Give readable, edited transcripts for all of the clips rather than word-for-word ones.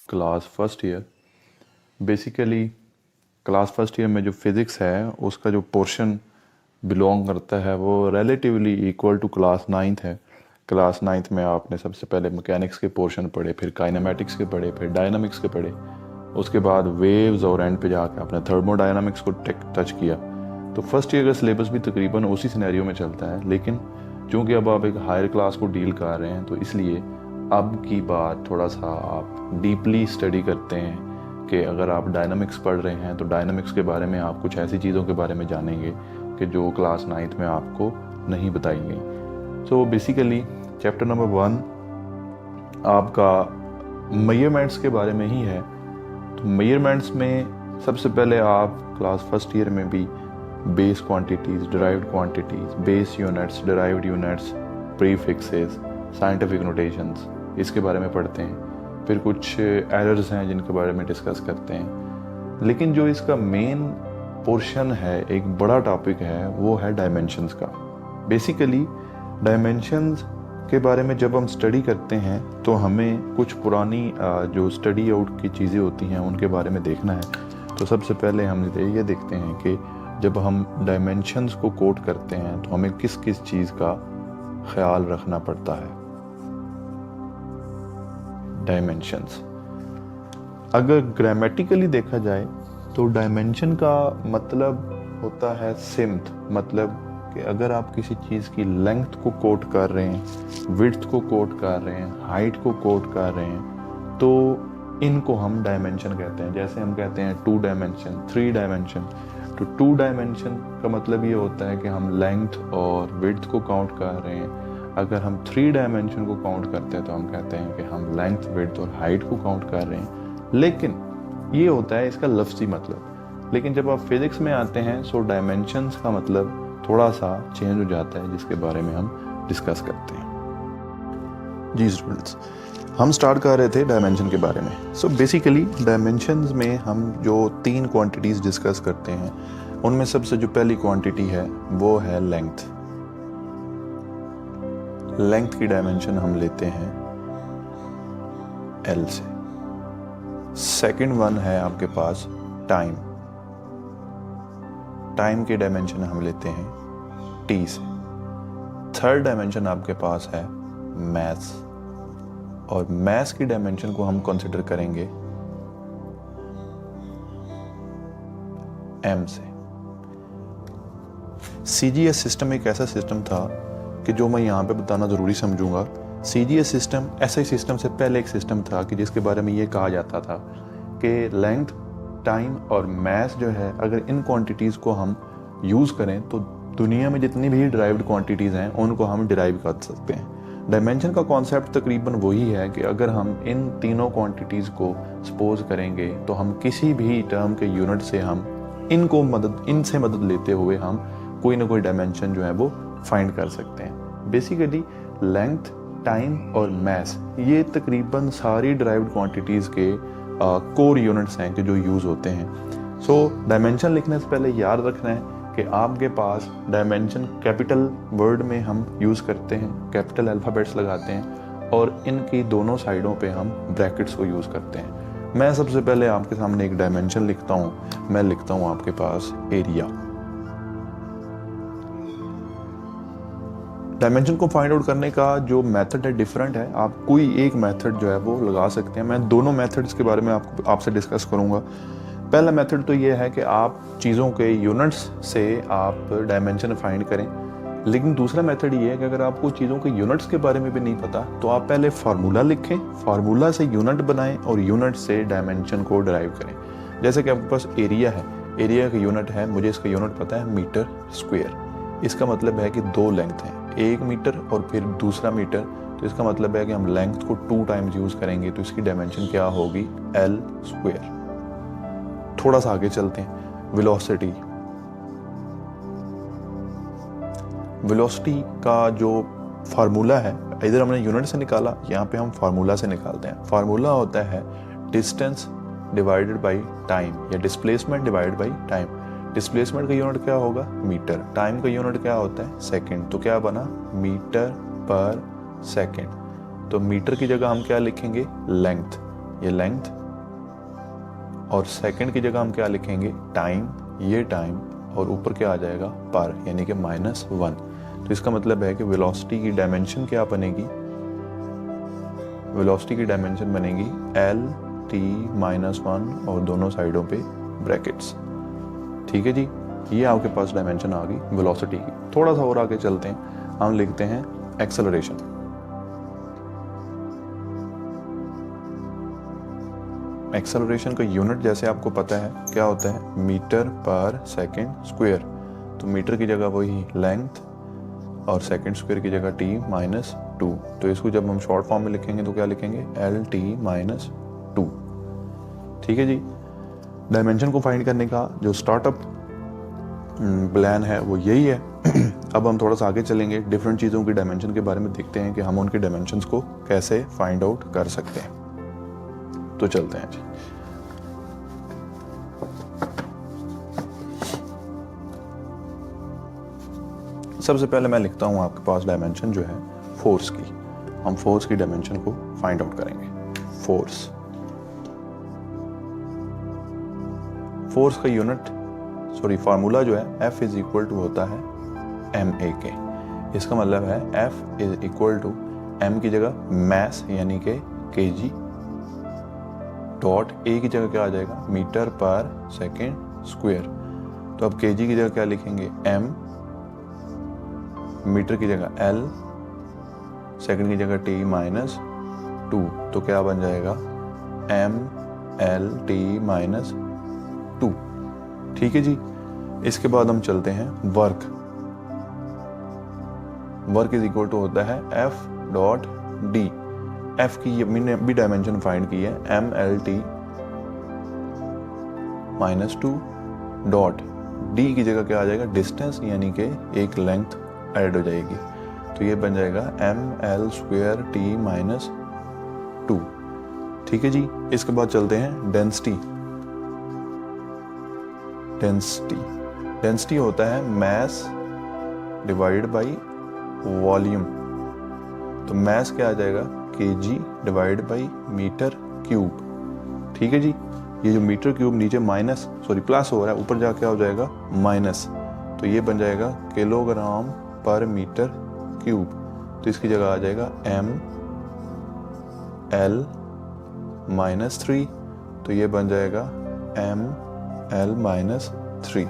Class first year. Basically class first year में जो physics है उसका जो पोर्शन बिलोंग करता है वो relatively equal to class ninth है। क्लास नाइन्थ में आपने सबसे पहले मैकेनिक्स के पोर्शन पढ़े, फिर काइनेमेटिक्स के पढ़े, फिर डायनामिक्स के पढ़े, उसके बाद वेव्स और एंड पे जाकर आपने थर्मोडायनामिक्स को टच किया। तो फर्स्ट ईयर का सिलेबस भी तकरीबन उसी सिनेरियो में चलता है, लेकिन चूँकि अब आप एक हायर क्लास को डील कर रहे हैं तो इसलिए अब की बात थोड़ा सा आप डीपली स्टडी करते हैं कि अगर आप डायनामिक्स पढ़ रहे हैं तो डायनामिक्स के बारे में आप कुछ ऐसी चीज़ों के बारे में जानेंगे कि जो क्लास नाइन्थ में आपको नहीं बताई गई। सो बेसिकली चैप्टर नंबर 1 आपका मेजरमेंट्स के बारे में ही है। तो मेजरमेंट्स में सबसे पहले आप क्लास फर्स्ट ईयर में भी base quantities, derived quantities, base units, derived units, prefixes, scientific notations, इसके बारे में पढ़ते हैं। फिर कुछ एरर्स हैं जिनके बारे में डिस्कस करते हैं। लेकिन जो इसका मेन पोर्शन है, एक बड़ा टॉपिक है, वो है डायमेंशंस का। बेसिकली डायमेंशंस के बारे में जब हम स्टडी करते हैं तो हमें कुछ पुरानी जो स्टडी आउट की चीज़ें होती हैं उनके बारे में देखना है। तो सबसे पहले हम ये देखते हैं कि जब हम डायमेंशंस को कोट करते हैं तो हमें किस किस चीज़ का ख्याल रखना पड़ता है। डायमेंशंस अगर ग्रामेटिकली देखा जाए तो डायमेंशन का मतलब होता है सिम्थ, मतलब कि अगर आप किसी चीज़ की लेंथ को कोट कर रहे हैं, विड्थ को कोट कर रहे हैं, हाइट को कोट कर रहे हैं, तो इनको हम डायमेंशन कहते हैं। जैसे हम कहते हैं 2 डायमेंशन, 3 डायमेंशन। तो 2 डायमेंशन का मतलब ये होता है कि हम लेंथ और विड्थ को काउंट कर रहे हैं। अगर हम 3 डायमेंशन को काउंट करते हैं तो हम कहते हैं कि हम लेंथ, विड्थ और हाइट को काउंट कर रहे हैं। लेकिन ये होता है इसका लफ्ज़ी मतलब। लेकिन जब आप फिज़िक्स में आते हैं सो डायमेंशंस का मतलब थोड़ा सा चेंज हो जाता है, जिसके बारे में हम डिस्कस करते हैं। जी स्टूडेंट्स, हम स्टार्ट कर रहे थे डायमेंशन के बारे में। सो बेसिकली डायमेंशंस में हम जो 3 क्वांटिटीज़ डिस्कस करते हैं उनमें सबसे जो पहली क्वांटिटी है वो है लेंथ। लेंथ की डायमेंशन हम लेते हैं L से। सेकंड वन है आपके पास टाइम। टाइम की डायमेंशन हम लेते हैं T से। थर्ड डायमेंशन आपके पास है मैथ्स, और मैथ्स की डायमेंशन को हम कंसिडर करेंगे M से। CGS सिस्टम एक ऐसा सिस्टम था कि जो मैं यहाँ पे बताना ज़रूरी समझूंगा। CGS सिस्टम ऐसे सिस्टम से पहले एक सिस्टम था कि जिसके बारे में ये कहा जाता था कि लेंथ, टाइम और मास जो है, अगर इन क्वांटिटीज़ को हम यूज़ करें तो दुनिया में जितनी भी डिराइव्ड क्वांटिटीज़ हैं उनको हम डिराइव कर सकते हैं। डायमेंशन का कॉन्सेप्ट तकरीबन वही है कि अगर हम इन तीनों क्वांटिटीज़ को सपोज करेंगे तो हम किसी भी टर्म के यूनिट से हम इनसे मदद लेते हुए हम कोई ना कोई डायमेंशन जो है वो फाइंड कर सकते हैं। बेसिकली लेंथ, टाइम और मास ये तकरीबन सारी डिराइव्ड क्वांटिटीज़ के कोर यूनिट्स हैं कि जो यूज़ होते हैं। सो डायमेंशन लिखने से पहले याद रखना है कि आपके पास डायमेंशन कैपिटल वर्ड में हम यूज़ करते हैं, कैपिटल अल्फ़ाबेट्स लगाते हैं, और इनकी दोनों साइडों पे हम ब्रैकेट्स को यूज़ करते हैं। मैं सबसे पहले आपके सामने एक डायमेंशन लिखता हूँ। मैं लिखता हूँ आपके पास एरिया। डायमेंशन को फाइंड आउट करने का जो मेथड है डिफरेंट है। आप कोई एक मेथड जो है वो लगा सकते हैं। मैं दोनों मेथड्स के बारे में आपसे डिस्कस करूंगा। पहला मेथड तो ये है कि आप चीज़ों के यूनिट्स से आप डायमेंशन फाइंड करें। लेकिन दूसरा मेथड ये है कि अगर आपको चीज़ों के यूनिट्स के बारे में भी नहीं पता तो आप पहले फार्मूला लिखें, फार्मूला से यूनिट बनाएं और यूनिट से डायमेंशन को डिराइव करें। जैसे कि आपके पास एरिया है, एरिया का यूनिट है, मुझे इसका यूनिट पता है मीटर स्क्वायर। इसका मतलब है कि 2 लेंथ हैं, 1 मीटर और फिर दूसरा मीटर। तो इसका मतलब है कि हम लेंथ को 2 टाइम्स यूज़ करेंगे तो इसकी डायमेंशन क्या होगी, L स्क्वायर। थोड़ा सा आगे चलते हैं। वेलोसिटी का जो फार्मूला है, इधर हमने यूनिट से निकाला, यहाँ पे हम फार्मूला से निकालते हैं। फार्मूला होता है डिस्टेंस डिवाइडेड बाई टाइम या displacement divided by time. Displacement का यूनिट क्या होगा, मीटर। टाइम का यूनिट क्या होता है, सेकंड। तो क्या बना, मीटर पर सेकंड। तो मीटर की जगह हम क्या लिखेंगे, लेंथ। ये लेंथ और सेकंड की जगह हम क्या लिखेंगे, टाइम, ये टाइम, और ऊपर क्या आ जाएगा, पर, यानी कि -1। तो इसका मतलब है कि वेलोसिटी की डायमेंशन क्या बनेगी, वेलोसिटी की डायमेंशन बनेगी LT-1 और दोनों साइडों पे ब्रैकेट्स। ठीक है जी, ये आपके पास डायमेंशन आ गई वेलोसिटी की। थोड़ा सा और आगे चलते हैं, हम लिखते हैं एक्सेलरेशन। एक्सेलरेशन का यूनिट जैसे आपको पता है क्या होता है, मीटर पर सेकंड स्क्वायर। तो मीटर की जगह वही लेंथ और सेकंड स्क्वायर की जगह T-2। तो इसको जब हम शॉर्ट फॉर्म में लिखेंगे तो क्या लिखेंगे, LT-2। ठीक है जी, डायमेंशन को फाइंड करने का जो स्टार्टअप प्लान है वो यही है। अब हम थोड़ा सा आगे चलेंगे, डिफरेंट चीज़ों की डायमेंशन के बारे में देखते हैं कि हम उनके डायमेंशंस को कैसे फाइंड आउट कर सकते हैं। तो चलते हैं जी। सबसे पहले मैं लिखता हूं आपके पास डायमेंशन जो है फोर्स की। हम फोर्स की डायमेंशन को फाइंड आउट करेंगे। फोर्स का यूनिट फार्मूला जो है F इज इक्वल टू होता है ma के। इसका मतलब है F is equal to m की जगह मैस यानी कि kg डॉट a की जगह क्या आ जाएगा, मीटर पर सेकेंड स्क्वायर। तो अब kg की जगह क्या लिखेंगे, m, मीटर की जगह l, सेकेंड की जगह T-2। तो क्या बन जाएगा, mL-T-2। ठीक है जी, इसके बाद हम चलते हैं वर्क इज इक्वल टू होता है F डॉट डी। F की मैंने भी डायमेंशन फाइंड की है, ML-T-2 डॉट D की जगह क्या आ जाएगा, डिस्टेंस, यानी कि एक लेंथ ऐड हो जाएगी। तो ये बन जाएगा ML2T-2। ठीक है जी, इसके बाद चलते हैं डेंसिटी होता है मैस डिवाइड बाई वॉल्यूम। तो मैस क्या आ जाएगा, kg divide by metre cube. ठीक है जी, ये जो मीटर क्यूब नीचे प्लस हो रहा है, ऊपर जाके हो जाएगा माइनस। तो ये बन जाएगा किलोग्राम पर मीटर क्यूब। तो इसकी जगह आ जाएगा ML-3। तो ये बन जाएगा ML-3।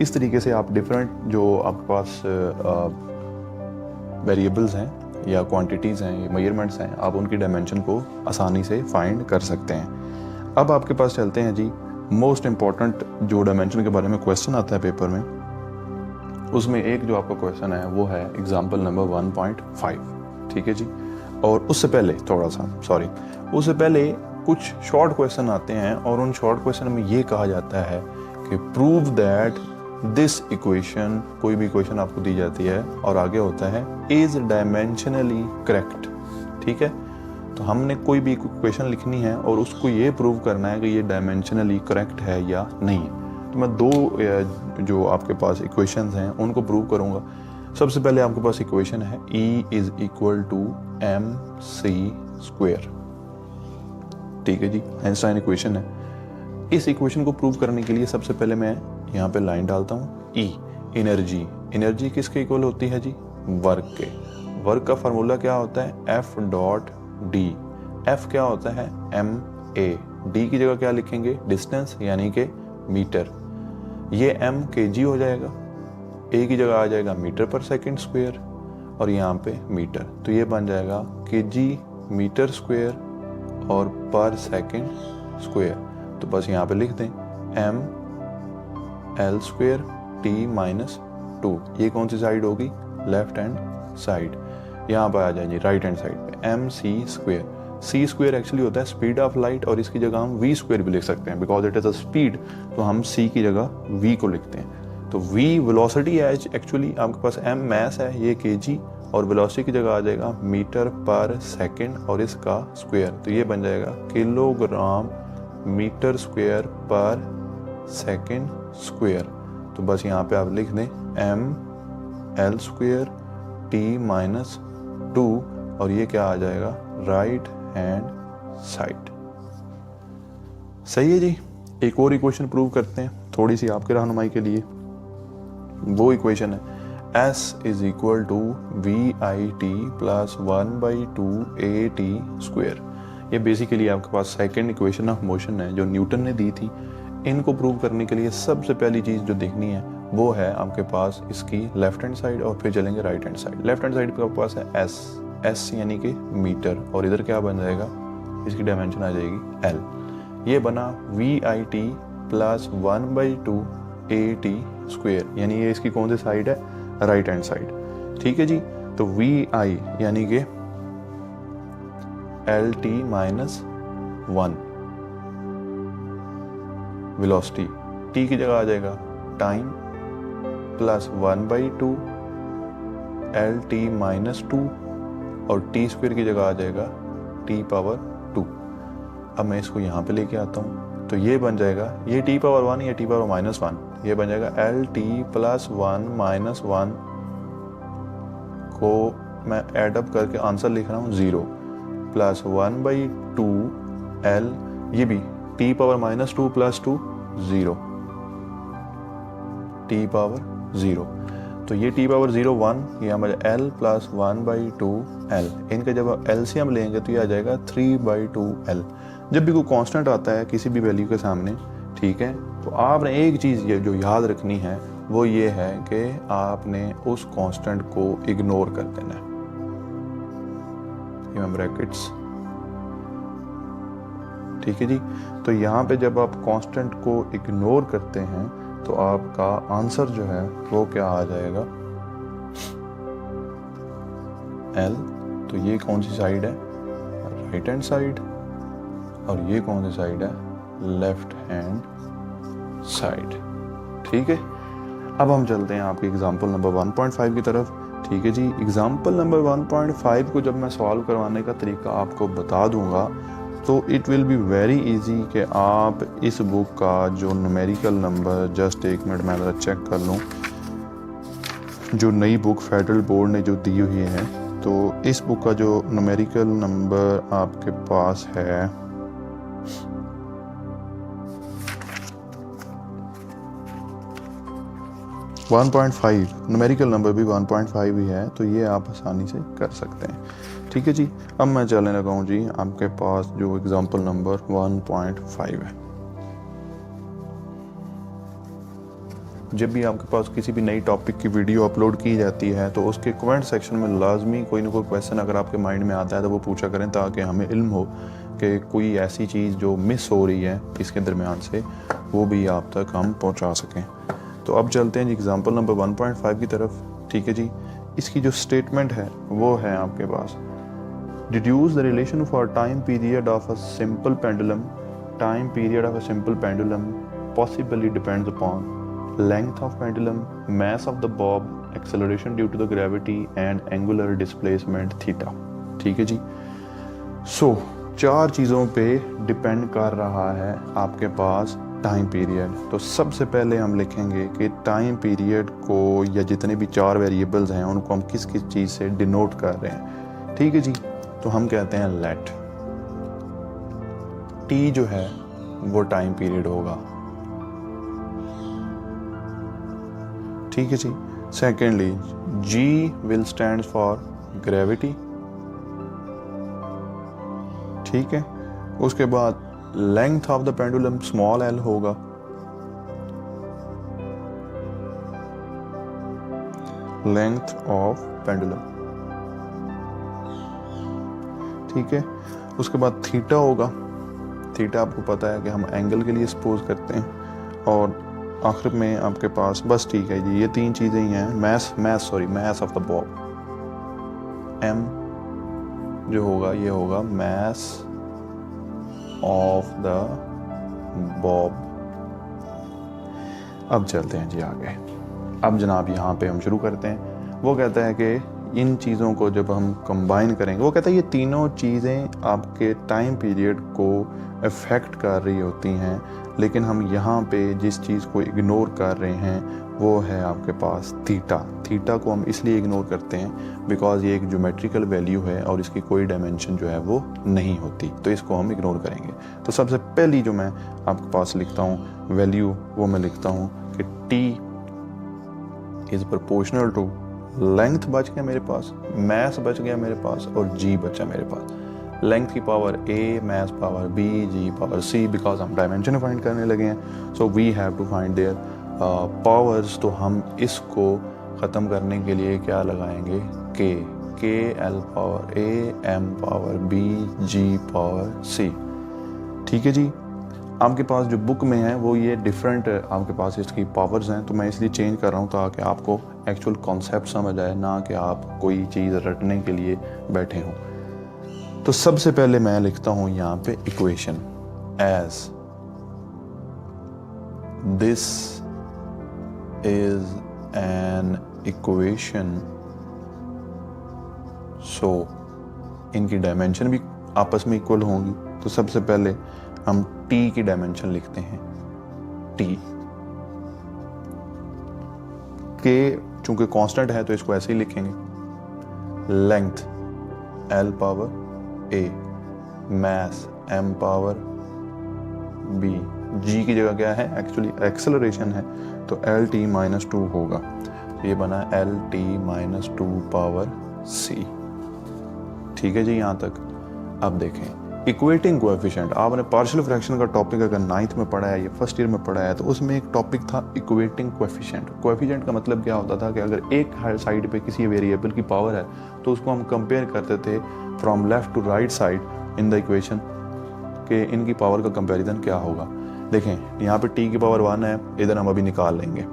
इस तरीके से आप डिफरेंट जो आपके पास वेरिएबल्स हैं या क्वांटिटीज़ हैं, मेजरमेंट्स हैं, आप उनकी डायमेंशन को आसानी से फाइंड कर सकते हैं। अब आपके पास चलते हैं जी, मोस्ट इम्पॉर्टेंट जो डायमेंशन के बारे में क्वेश्चन आता है पेपर में, उसमें एक जो आपका क्वेश्चन है वो है एग्जाम्पल नंबर 1.5। ठीक है जी, और उससे पहले कुछ शॉर्ट क्वेश्चन आते हैं, और उन शॉर्ट क्वेश्चन में ये कहा जाता है कि प्रूव दैट दिस इक्वेशन, कोई भी इक्वेशन आपको दी जाती है और आगे होता है इज डायमेंशनली करेक्ट। ठीक है, तो हमने कोई भी इक्वेशन लिखनी है और उसको ये प्रूव करना है कि ये डायमेंशनली करेक्ट है या नहीं। तो मैं दो जो आपके पास इक्वेशंस हैं उनको प्रूव करूंगा। सबसे पहले आपके पास इक्वेशन है E is equal to mc²। ठीक है जी, आइंस्टाइन इक्वेशन है। इस इक्वेशन को प्रूव करने के लिए सबसे पहले मैं यहाँ पे लाइन डालता हूँ E, एनर्जी किसके इक्वल होती है जी, वर्क के। वर्क का फार्मूला क्या होता है, F डॉट डी। F क्या होता है, ma। D की जगह क्या लिखेंगे, डिस्टेंस, यानी कि मीटर। ये m kg हो जाएगा, A की जगह आ जाएगा मीटर पर सेकेंड स्क्वायर, और यहाँ पे मीटर। तो ये बन जाएगा kg मीटर स्क्वायर और पर सेकेंड स्क्वायर। तो बस यहाँ पे लिख दें ML2T-2। ये कौन सी साइड होगी, लेफ्ट हैंड साइड। यहाँ पर आ जाए राइट हैंड साइड पे mc²। c² एक्चुअली होता है स्पीड ऑफ लाइट, और इसकी जगह हम v² भी लिख सकते हैं, because it is a speed. तो हम c की जगह v को लिखते हैं। तो v वेलोसिटी है, एक्चुअली आपके पास m मैस है, ये kg, और वेलोसिटी की जगह आ जाएगा मीटर पर सेकेंड और इसका स्क्वायर। तो ये बन जाएगा किलोग्राम मीटर स्क्वायर पर सेकेंड स्क्वायर। तो बस यहाँ पे आप लिख दें ML2T-2, और ये क्या आ जाएगा, राइट हैंड साइड। सही है जी। एक और इक्वेशन प्रूव करते हैं थोड़ी सी आपके रहनुमाई के लिए। वो इक्वेशन है S is equal to V I T plus 1/2 AT²। ये बेसिकली आपके पास सेकेंड इक्वेशन ऑफ मोशन है जो न्यूटन ने दी थी। इनको प्रूव करने के लिए सबसे पहली चीज़ जो देखनी है वो है आपके पास इसकी लेफ्ट हैंड साइड और फिर चलेंगे right hand side. Left hand side पे आपके पास है S यानी कि मीटर, और इधर क्या बन जाएगा, इसकी डायमेंशन आ जाएगी L। ये बना we I T plus 1/2 AT², यानी ये इसकी कौन सी साइड है, राइट हैंड साइड। ठीक है जी। तो वी आई यानी कि LT - 1 वेलोसिटी, टी की जगह आ जाएगा टाइम प्लस 1/2 LT - 2 और T² की जगह आ जाएगा T⁻²। अब मैं इसको यहाँ पे लेके आता हूँ तो ये बन जाएगा, ये T⁻1 या T⁻−1, ये बन जाएगा LT + 1 - 1 को मैं एडअप करके आंसर लिख रहा हूँ 0 प्लस 1/2 L, ये भी T⁻² + 2 0 T⁻0। तो ये T⁻0 1, ये हमारे L + 1/2 L। इनका जब LCM लेंगे तो ये आ जाएगा 3/2 L। जब भी कोई कांस्टेंट आता है किसी भी वैल्यू के सामने, ठीक है, तो आपने एक चीज़ ये जो याद रखनी है वो ये है कि आपने उस कांस्टेंट को इग्नोर कर देना है। ब्रैकेट्स, ठीक है जी। तो यहाँ पे जब आप कांस्टेंट को इग्नोर करते हैं तो आपका आंसर जो है वो क्या आ जाएगा, L। तो ये कौन सी साइड है, राइट हैंड साइड, और ये कौन सी साइड है, लेफ्ट हैंड साइड। ठीक है। अब हम चलते हैं आपके एग्जांपल नंबर 1.5 की तरफ। ठीक है जी। एग्जांपल नंबर 1.5 को जब मैं सॉल्व करवाने का तरीका आपको बता दूंगा तो it will be very easy कि आप इस बुक का जो न्यूमेरिकल नंबर, जस्ट एक मिनट मैं ज़रा चेक कर लूँ, जो नई बुक फेडरल बोर्ड ने जो दी हुई है, तो इस बुक का जो न्यूमेरिकल नंबर आपके पास है 1.5, न्यूमेरिकल नंबर भी 1.5 ही है, तो ये आप आसानी से कर सकते हैं। ठीक है जी। अब मैं चलने लगा हूँ जी आपके पास जो एग्जांपल नंबर 1.5 है। जब भी आपके पास किसी भी नई टॉपिक की वीडियो अपलोड की जाती है तो उसके कमेंट सेक्शन में लाजमी कोई ना कोई क्वेश्चन अगर आपके माइंड में आता है तो वो पूछा करें, ताकि हमें इल्म हो कि कोई ऐसी चीज़ जो मिस हो रही है इसके दरमियान से वो भी आप तक हम पहुंचा सकें। तो अब चलते हैं जी एग्जांपल नंबर 1.5 की तरफ। ठीक है जी। इसकी जो स्टेटमेंट है वो है आपके पास, deduce the relation for time period of a simple pendulum. Time period of a simple pendulum possibly depends upon length of pendulum, mass of the bob, acceleration due to the gravity and angular displacement theta। ठीक है जी। सो 4 चीज़ों पे depend कर रहा है आपके पास time period. तो सबसे पहले हम लिखेंगे कि टाइम पीरियड को या जितने भी 4 वेरिएबल्स हैं उनको हम किस किस चीज़ से डिनोट कर रहे हैं। ठीक है जी। तो हम कहते हैं लेट टी जो है वो टाइम पीरियड होगा। ठीक है जी। Secondly G will stand for gravity. ठीक है। उसके बाद length of the pendulum small l होगा। Length of pendulum. ठीक है। उसके बाद थीटा होगा। थीटा आपको पता है कि हम एंगल के लिए सपोज करते हैं। और आखिर में आपके पास बस, ठीक है जी, ये 3 चीज़ें ही हैं। Mass of the Bob, m जो होगा ये होगा मैस ऑफ द बॉब। अब चलते हैं जी आगे। अब जनाब यहाँ पे हम शुरू करते हैं। वो कहता है कि इन चीज़ों को जब हम कंबाइन करेंगे, वो कहता है ये तीनों चीज़ें आपके टाइम पीरियड को अफेक्ट कर रही होती हैं, लेकिन हम यहाँ पे जिस चीज़ को इग्नोर कर रहे हैं वो है आपके पास थीटा। थीटा को हम इसलिए इग्नोर करते हैं बिकॉज ये एक ज्योमेट्रिकल वैल्यू है और इसकी कोई डायमेंशन जो है वो नहीं होती, तो इसको हम इग्नोर करेंगे। तो सबसे पहली जो मैं आपके पास लिखता हूँ वैल्यू, वो मैं लिखता हूँ कि t is proportional to, length बच गया मेरे पास, मैथ बच गया मेरे पास और g बचा मेरे पास। लेंथ की power a, mass power b, g power c, because हम डायमेंशन फाइंड करने लगे हैं। So we have to find their powers. तो हम इसको ख़त्म करने के लिए क्या लगाएंगे, k l power a, m power b, g power c। ठीक है जी। आपके पास जो बुक में है वो ये डिफरेंट आपके पास इसकी पावर्स हैं, तो मैं इसलिए चेंज कर रहा हूँ ताकि आपको एक्चुअल कॉन्सेप्ट समझ आए, ना कि आप कोई चीज़ रटने के लिए बैठे हों। तो सबसे पहले मैं लिखता हूँ यहाँ पे equation as this is an equation. So इनकी डायमेंशन भी आपस में इक्वल होंगी। तो सबसे पहले हम t की डायमेंशन लिखते हैं, t के चूंकि कांस्टेंट है तो इसको ऐसे ही लिखेंगे। Length l power a, mass m power b, g की जगह क्या है, एक्चुअली एक्सेलरेशन है तो l t माइनस 2 होगा। तो ये बना l t minus 2 power c। ठीक है जी यहाँ तक। अब देखें इक्वेटिंग कोएफिशिएंट, आपने पार्शियल फ्रैक्शन का टॉपिक अगर 9th में पढ़ा है या फर्स्ट ईयर में पढ़ा है तो उसमें एक टॉपिक था इक्वेटिंग कोएफिशिएंट। कोएफिशिएंट का मतलब क्या होता था कि अगर एक साइड पे किसी वेरिएबल की पावर है तो उसको हम कंपेयर करते थे from left to right side in the equation कि इनकी पावर का कंपैरिजन क्या होगा। देखें यहाँ पे t की पावर 1 है, इधर हम अभी निकाल लेंगे।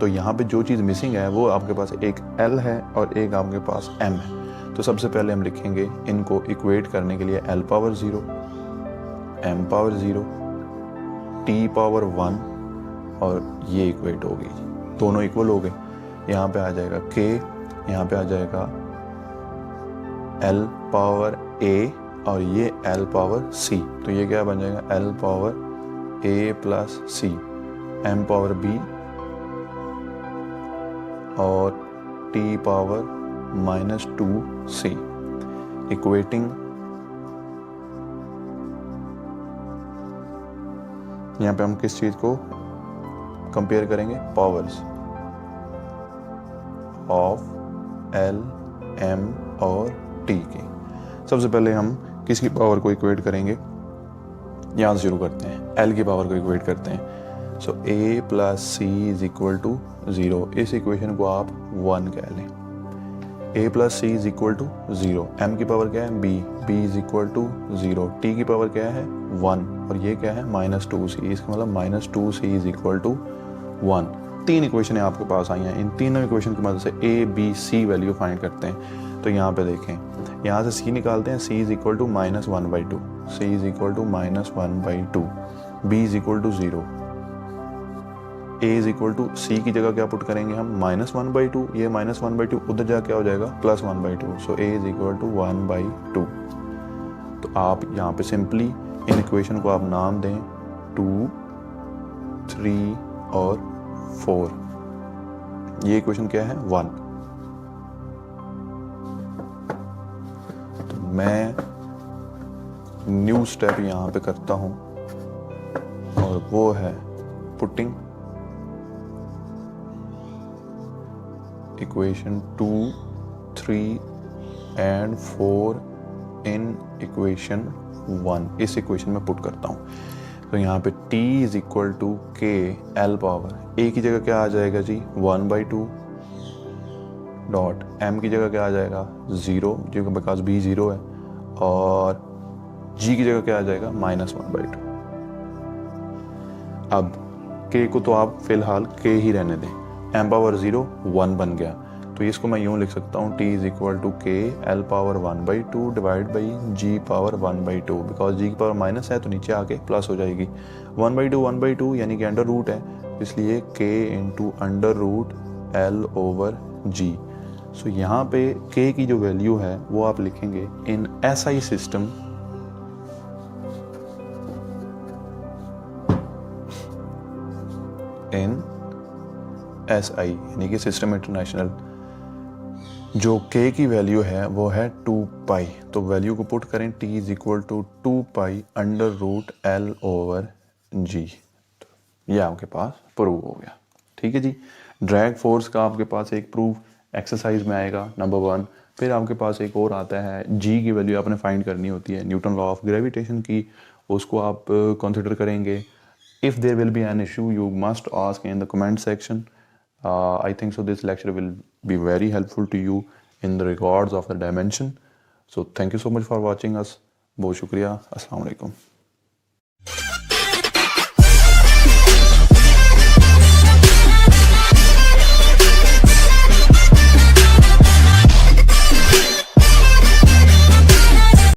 तो यहाँ पे जो चीज़ मिसिंग है वो आपके पास एक l है और एक आपके पास m है। तो सबसे पहले हम लिखेंगे इनको इक्वेट करने के लिए l power 0, m power 0, t power 1 और ये इक्वेट हो गई, दोनों इक्वल हो गए। यहाँ पे आ जाएगा k, यहाँ पे आ जाएगा l पावर a और ये l पावर c। तो ये क्या बन जाएगा, l power a plus c, m power b और t power minus 2c। Equating यहाँ पे हम किस चीज को कंपेयर करेंगे, पावर्स ऑफ l, m और t की। सबसे पहले हम किसकी पावर को इक्वेट करेंगे, यहाँ से शुरू करते हैं, l की पावर को इक्वेट करते हैं। So a plus c is equal to 0। इस इक्वेशन को आप 1 कह लें। a plus C is equal to 0, m की पावर क्या है b, b is equal to 0, t की पावर क्या है 1 और ये क्या है माइनस 2c। इसका मतलब minus 2c is equal to 1। 3 इक्वेशनें आपके पास आई हैं, इन तीनों इक्वेशन की मदद से a b c value find करते हैं। तो यहाँ पे देखें, यहाँ से c निकालते हैं, c is equal to minus 1/2, c is equal to minus 1/2, b is equal to 0, a is equal to c की जगह क्या पुट करेंगे हम, माइनस 1/2, ये माइनस 1/2 उधर जा क्या हो जाएगा plus 1/2। So a is equal to 1/2। तो आप यहाँ पे सिंपली इन इक्वेशन को आप नाम दें 2, 3 और 4। ये इक्वेशन क्या है 1। तो मैं न्यू स्टेप यहाँ पे करता हूँ और वो है putting equation 2, 3 and 4 in equation 1। इस इक्वेशन में पुट करता हूँ। तो यहाँ पे t is equal to k l power a की जगह क्या आ जाएगा जी 1/2 डॉट m की जगह क्या आ जाएगा 0, जो बिकॉज b 0 है, और g की जगह क्या आ जाएगा माइनस 1/2। अब k को तो आप फिलहाल k ही रहने दें, m पावर 0 1 बन गया। तो इसको मैं यूँ लिख सकता हूँ t is equal to k l power 1/2 divide by g power 1/2। Because g की पावर माइनस है तो नीचे आके प्लस हो जाएगी। 1/2 यानी कि अंडर रूट है, इसलिए k into under root l over g। So यहाँ पे k की जो वैल्यू है वो आप लिखेंगे इन SI सिस्टम इन SI यानी कि सिस्टम इंटरनेशनल, जो k की वैल्यू है वो है 2 पाई। तो वैल्यू को पुट करें t is equal to 2 pi under root L over G। ये आपके पास प्रूव हो गया। ठीक है जी। ड्रैग फोर्स का आपके पास एक प्रूफ एक्सरसाइज में आएगा नंबर 1। फिर आपके पास एक और आता है जी की वैल्यू आपने फाइंड करनी होती है न्यूटन लॉ ऑफ ग्रेविटेशन की, उसको आप कंसिडर करेंगे। If there will be an issue you must ask in the comment section. I think so this lecture will be very helpful to you in the regards of the dimension. So thank you so much for watching us. बहुत शुक्रिया। अस्सलाम वालेकुम।